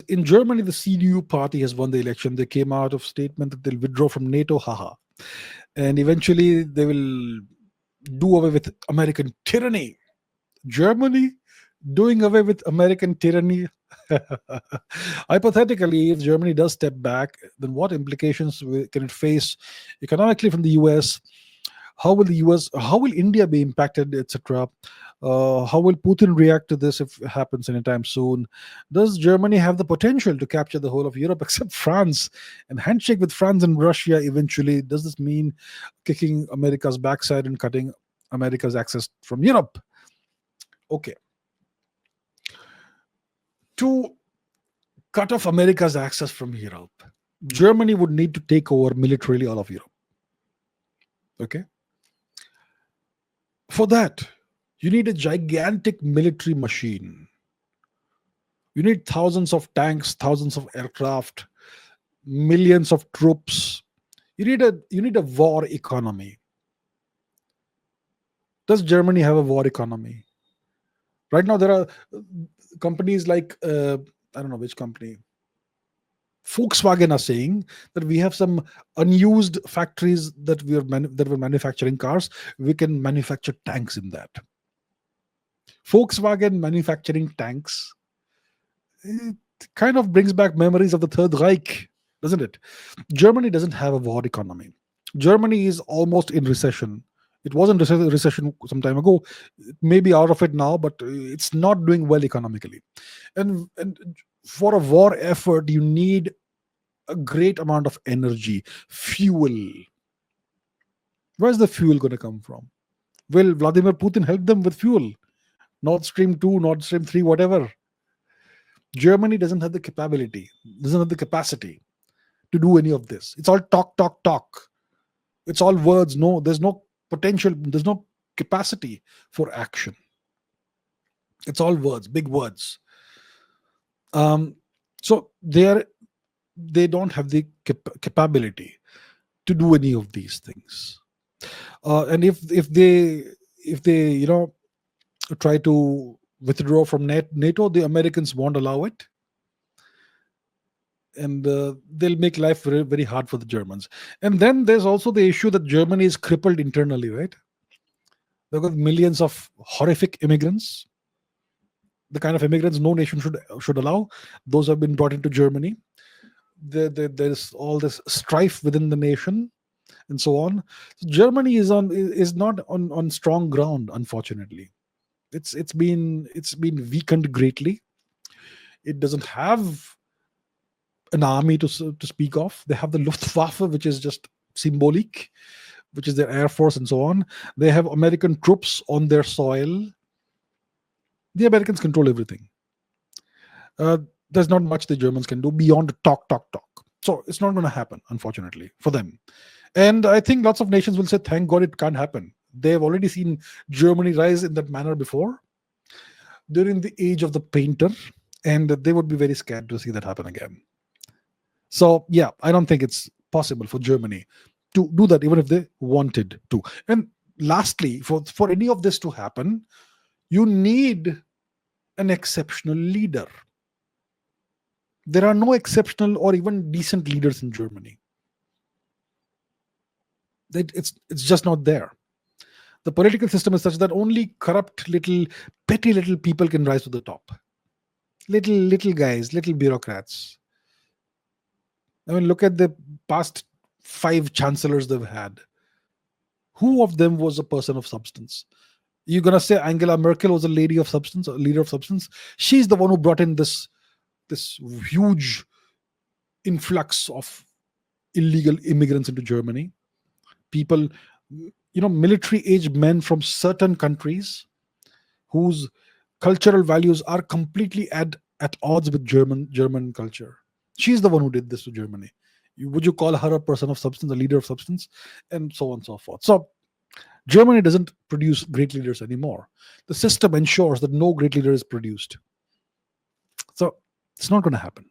in Germany, the CDU party has won the election. They came out of statement that they'll withdraw from NATO, haha. And eventually they will do away with American tyranny. Germany doing away with American tyranny. Hypothetically, if Germany does step back, then what implications can it face economically from the US? How will the US, how will India be impacted, etc.? How will Putin react to this if it happens anytime soon? Does Germany have the potential to capture the whole of Europe except France and handshake with France and Russia eventually? Does this mean kicking America's backside and cutting America's access from Europe? Okay. To cut off America's access from Europe, Germany would need to take over militarily all of Europe. Okay. For that, you need a gigantic military machine. You need thousands of tanks, thousands of aircraft, millions of troops. You need a war economy. Does Germany have a war economy? Right now, there are companies like I don't know which company. Volkswagen are saying that we have some unused factories that were manufacturing cars. We can manufacture tanks in that. Volkswagen manufacturing tanks, it kind of brings back memories of the Third Reich, doesn't it? Germany doesn't have a war economy. Germany is almost in recession. It was in recession some time ago. It may be out of it now, but it's not doing well economically. And for a war effort, you need a great amount of energy, fuel. Where's the fuel going to come from? Will Vladimir Putin help them with fuel? Nord Stream 2, Nord Stream 3, whatever. Germany doesn't have the capability, doesn't have the capacity to do any of this. It's all talk, talk, talk. It's all words. No, there's no potential, there's no capacity for action. It's all words, big words. So they don't have the capability to do any of these things. And if they try to withdraw from NATO, the Americans won't allow it, and they'll make life very, very hard for the Germans. And then there's also the issue that Germany is crippled internally, right? They've got millions of horrific immigrants, the kind of immigrants no nation should allow. Those have been brought into Germany. There's all this strife within the nation, and so on. So Germany is not on strong ground, unfortunately. It's been weakened greatly. It doesn't have an army to speak of. They have the Luftwaffe, which is just symbolic, which is their air force and so on. They have American troops on their soil. The Americans control everything. There's not much the Germans can do beyond talk, talk, talk. So it's not going to happen, unfortunately, for them. And I think lots of nations will say, thank God it can't happen. They've already seen Germany rise in that manner before, during the age of the painter, and they would be very scared to see that happen again. So yeah, I don't think it's possible for Germany to do that, even if they wanted to. And lastly, for any of this to happen, you need an exceptional leader. There are no exceptional or even decent leaders in Germany. It's just not there. The political system is such that only corrupt petty little people can rise to the top. Little guys, little bureaucrats. I mean, look at the past 5 chancellors they've had. Who of them was a person of substance? You're gonna say Angela Merkel was a lady of substance, a leader of substance? She's the one who brought in this huge influx of illegal immigrants into Germany. People, military-aged men from certain countries whose cultural values are completely at odds with German culture. She's the one who did this to Germany. Would you call her a person of substance, a leader of substance, and so on and so forth? So Germany doesn't produce great leaders anymore. The system ensures that no great leader is produced. So it's not going to happen.